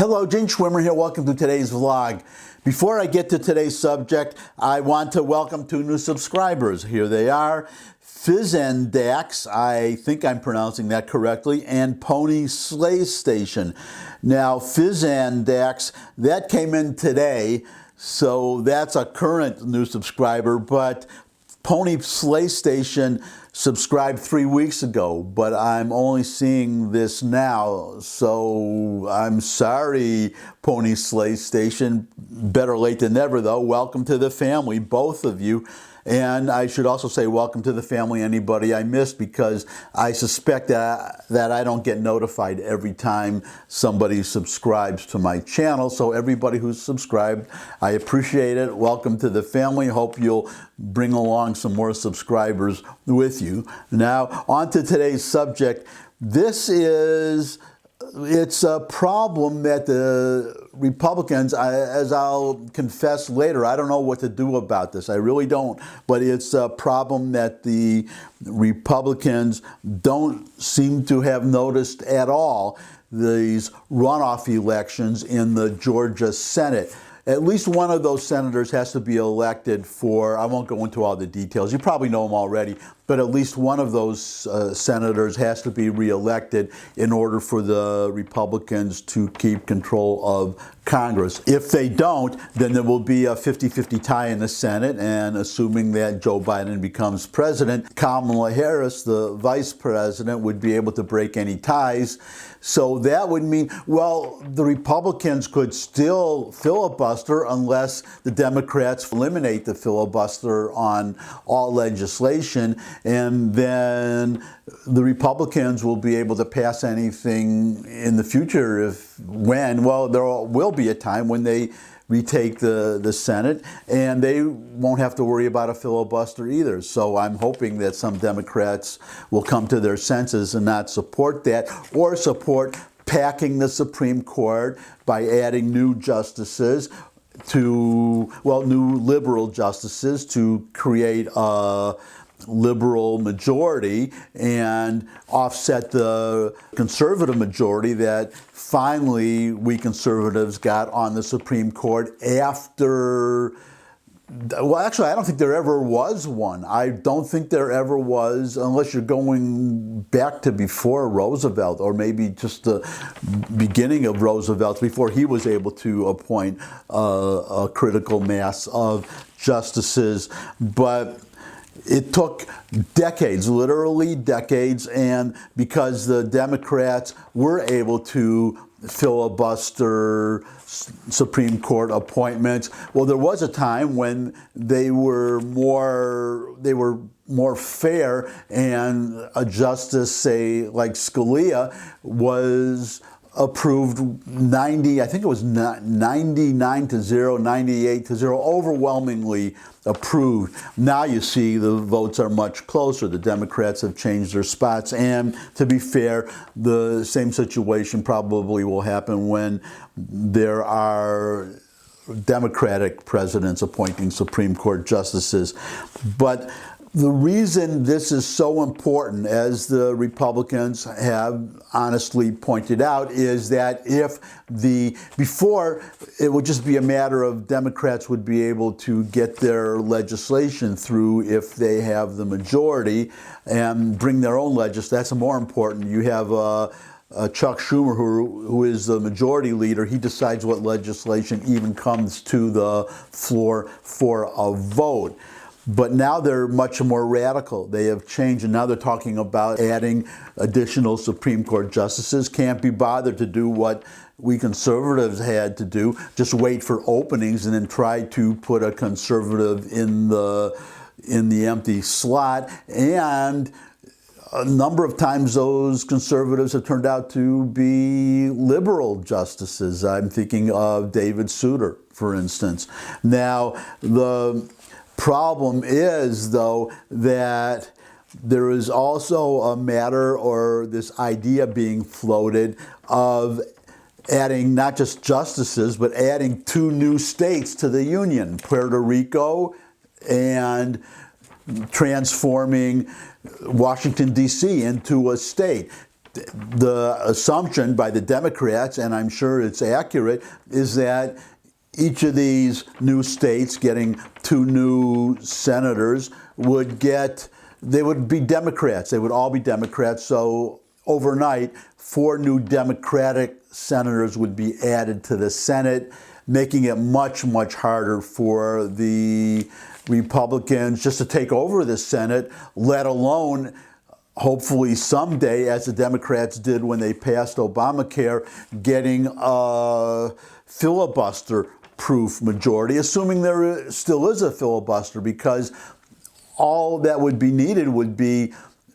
Hello, Gene Schwimmer here. Welcome to today's vlog. Before I get to today's subject, I want to welcome two new subscribers. Here they are, Fizzendax, I think I'm pronouncing that correctly, and Pony Slay Station. Now, Fizzendax, that came in today, so that's a current new subscriber, but Pony Slay Station subscribed 3 weeks ago, but I'm only seeing this now, so I'm sorry, Pony Slay Station. Better late than never, though. Welcome to the family, both of you. And I should also say welcome to the family, anybody I missed, because I suspect that I don't get notified every time somebody subscribes to my channel. So everybody who's subscribed, I appreciate it. Welcome to the family. Hope you'll bring along some more subscribers with you. Now, on to today's subject. It's a problem that the Republicans, as I'll confess later, I don't know what to do about this. I really don't. But it's a problem that the Republicans don't seem to have noticed at all, these runoff elections in the Georgia Senate. At least one of those senators has to be elected for, I won't go into all the details, you probably know them already, but at least one of those senators has to be reelected in order for the Republicans to keep control of Congress. If they don't, then there will be a 50-50 tie in the Senate, and assuming that Joe Biden becomes president, Kamala Harris, the vice president, would be able to break any ties. So that would mean, well, the Republicans could still filibuster unless the Democrats eliminate the filibuster on all legislation, and then the Republicans will be able to pass anything in the future well, there will be a time when they retake the Senate, and they won't have to worry about a filibuster either. So I'm hoping that some Democrats will come to their senses and not support that, or support packing the Supreme Court by adding new justices new liberal justices to create a liberal majority and offset the conservative majority that finally we conservatives got on the Supreme Court after, well, actually, I don't think there ever was one. I don't think there ever was, unless you're going back to before Roosevelt, or maybe just the beginning of Roosevelt, before he was able to appoint a critical mass of justices. But it took decades, literally decades, and because the Democrats were able to filibuster Supreme Court appointments, well, there was a time when they were more fair, and a justice, say, like Scalia, was approved 99-0, 98-0, overwhelmingly approved. Now you see the votes are much closer. The Democrats have changed their spots, and to be fair, the same situation probably will happen when there are Democratic presidents appointing Supreme Court justices. But the reason this is so important, as the Republicans have honestly pointed out, is that before it would just be a matter of Democrats would be able to get their legislation through if they have the majority and bring their own legislation. That's more important. You have Chuck Schumer, who is the majority leader. He decides what legislation even comes to the floor for a vote. But now they're much more radical. They have changed, and now they're talking about adding additional Supreme Court justices. Can't be bothered to do what we conservatives had to do, just wait for openings and then try to put a conservative in the empty slot. And a number of times those conservatives have turned out to be liberal justices. I'm thinking of David Souter, for instance. Now, the problem is, though, that there is also a matter, or this idea being floated, of adding not just justices, but adding 2 new states to the Union, Puerto Rico, and transforming Washington, D.C. into a state. the assumption by the Democrats, and I'm sure it's accurate, is that each of these new states getting 2 new senators would be Democrats. They would all be Democrats. So overnight, 4 new Democratic senators would be added to the Senate, making it much, much harder for the Republicans just to take over the Senate, let alone hopefully someday, as the Democrats did when they passed Obamacare, getting a filibuster-proof majority, assuming there still is a filibuster, because all that would be needed would be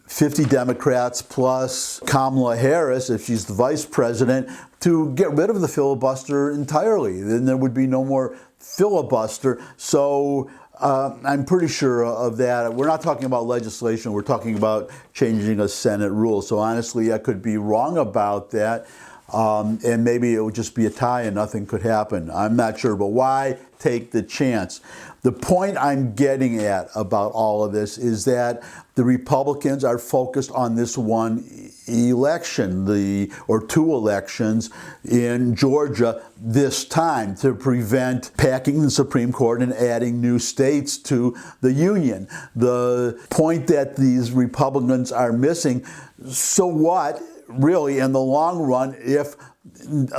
50 Democrats plus Kamala Harris, if she's the vice president, to get rid of the filibuster entirely. Then there would be no more filibuster. So I'm pretty sure of that. We're not talking about legislation. We're talking about changing a Senate rule. So honestly, I could be wrong about that. And maybe it would just be a tie and nothing could happen. I'm not sure, but why take the chance? The point I'm getting at about all of this is that the Republicans are focused on this one election, or 2 elections in Georgia this time, to prevent packing the Supreme Court and adding new states to the Union. The point that these Republicans are missing, so what, really, in the long run,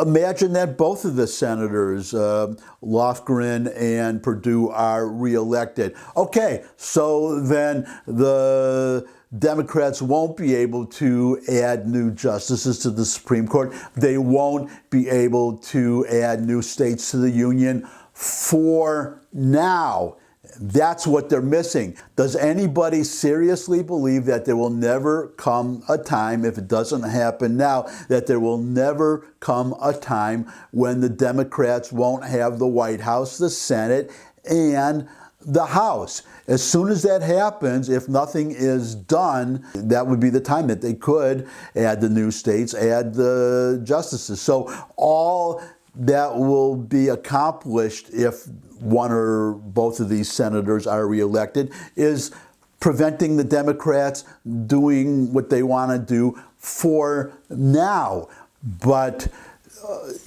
imagine that both of the senators, Lofgren and Perdue, are reelected. Okay, so then the Democrats won't be able to add new justices to the Supreme Court. They won't be able to add new states to the Union for now. That's what they're missing. Does anybody seriously believe that there will never come a time, if it doesn't happen now, that there will never come a time when the Democrats won't have the White House, the Senate, and the House? As soon as that happens, if nothing is done, that would be the time that they could add the new states, add the justices. So all that will be accomplished if one or both of these senators are reelected is preventing the Democrats doing what they want to do for now. But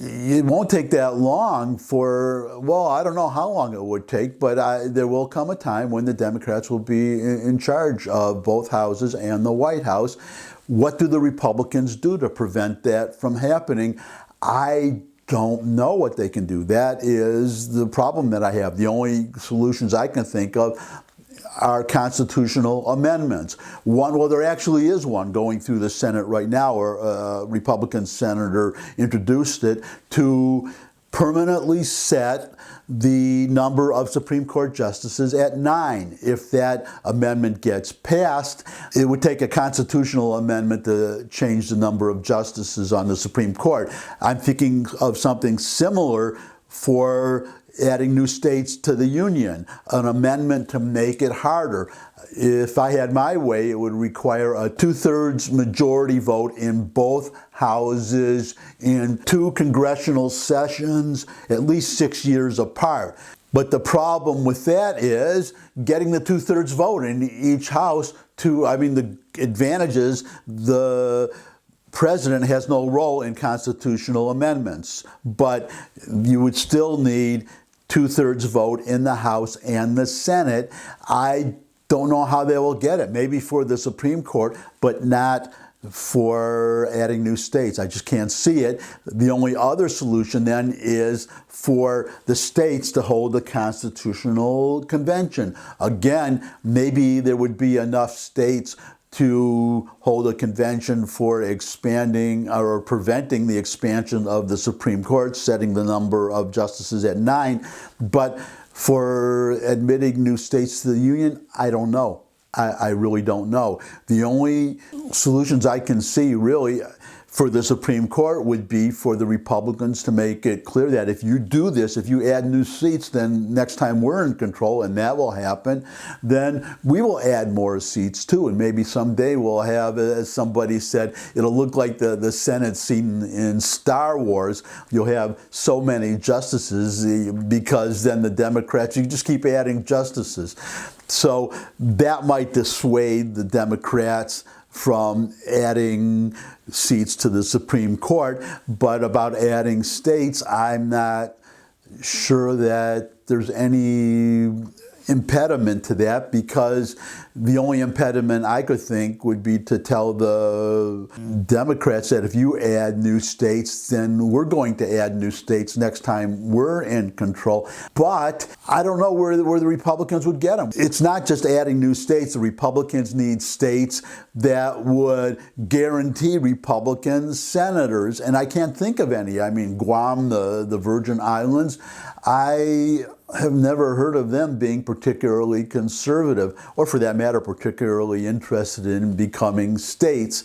it won't take that long I don't know how long it would take, but there will come a time when the Democrats will be in charge of both houses and the White House. What do the Republicans do to prevent that from happening? I don't know what they can do. That is the problem that I have. The only solutions I can think of are constitutional amendments. There actually is one going through the Senate right now, or a Republican senator introduced it, to permanently set the number of Supreme Court justices at 9. If that amendment gets passed, it would take a constitutional amendment to change the number of justices on the Supreme Court. I'm thinking of something similar for adding new states to the Union, an amendment to make it harder. If I had my way, it would require a 2/3 majority vote in both houses in 2 congressional sessions, at least 6 years apart. But the problem with that is getting the 2/3 vote in each house the advantages, the president has no role in constitutional amendments, but you would still need 2/3 vote in the House and the Senate. I don't know how they will get it. Maybe for the Supreme Court, but not for adding new states. I just can't see it. The only other solution then is for the states to hold a constitutional convention. Again, maybe there would be enough states to hold a convention for expanding or preventing the expansion of the Supreme Court, setting the number of justices at 9. But for admitting new states to the Union, I don't know. I really don't know. The only solutions I can see really for the Supreme Court would be for the Republicans to make it clear that if you do this, if you add new seats, then next time we're in control, and that will happen, then we will add more seats too. And maybe someday we'll have, as somebody said, it'll look like the Senate scene in Star Wars. You'll have so many justices because then the Democrats, you just keep adding justices. So that might dissuade the Democrats from adding seats to the Supreme Court, but about adding states, I'm not sure that there's any impediment to that, because the only impediment I could think would be to tell the Democrats that if you add new states, then we're going to add new states next time we're in control. But I don't know where the Republicans would get them. It's not just adding new states. The Republicans need states that would guarantee Republican senators, and I can't think of any. I mean, Guam, the Virgin Islands, I have never heard of them being particularly conservative, or for that matter, particularly interested in becoming states.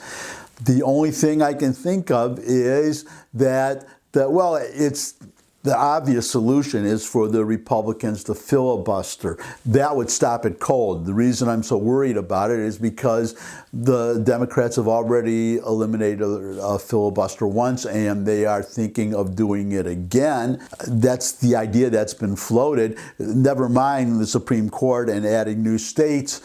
The only thing I can think of is that well, it's the obvious solution is for the Republicans to filibuster. That would stop it cold. The reason I'm so worried about it is because the Democrats have already eliminated a filibuster once, and they are thinking of doing it again. That's the idea that's been floated. Never mind the Supreme Court and adding new states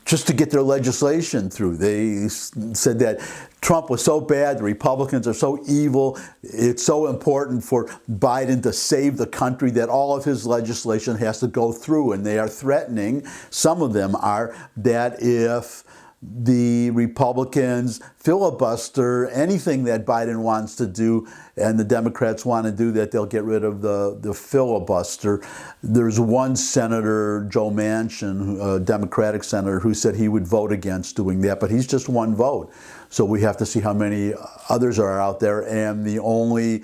just to get their legislation through. They said that Trump was so bad, the Republicans are so evil, it's so important for Biden to save the country that all of his legislation has to go through. And they are threatening, some of them are, that if the Republicans filibuster anything that Biden wants to do and the Democrats want to do, that they'll get rid of the filibuster. There's one senator, Joe Manchin, a Democratic senator, who said he would vote against doing that, but he's just one vote. So we have to see how many others are out there. And the only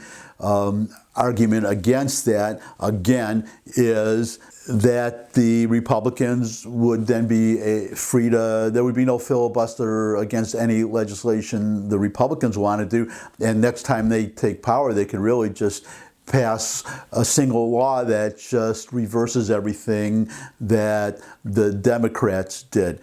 argument against that, again, is that the Republicans would then be free to, there would be no filibuster against any legislation the Republicans want to do. And next time they take power, they can really just pass a single law that just reverses everything that the Democrats did.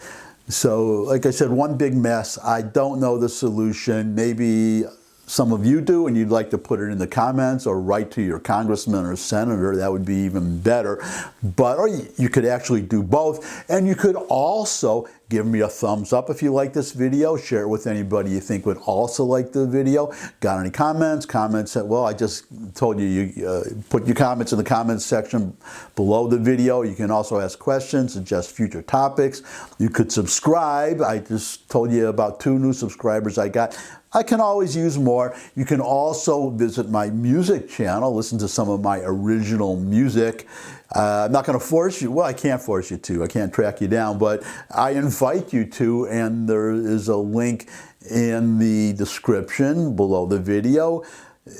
So, like I said, one big mess. I don't know the solution. Maybe some of you do, and you'd like to put it in the comments or write to your congressman or senator. That would be even better. But, or you could actually do both. And you could also give me a thumbs up if you like this video. Share it with anybody you think would also like the video. Got any comments? Comments, well, I just told you, put your comments in the comments section below the video. You can also ask questions, suggest future topics. You could subscribe. I just told you about 2 new subscribers I got. I can always use more. You can also visit my music channel, listen to some of my original music. I'm not going to force you. Well, I can't force you to. I can't track you down, but I invite you to, and there is a link in the description below the video.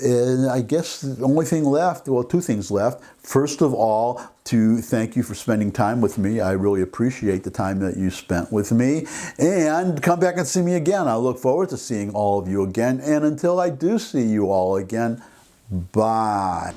And I guess the only thing left, well, 2 things left. First of all, to thank you for spending time with me. I really appreciate the time that you spent with me. And come back and see me again. I look forward to seeing all of you again. And until I do see you all again, bye.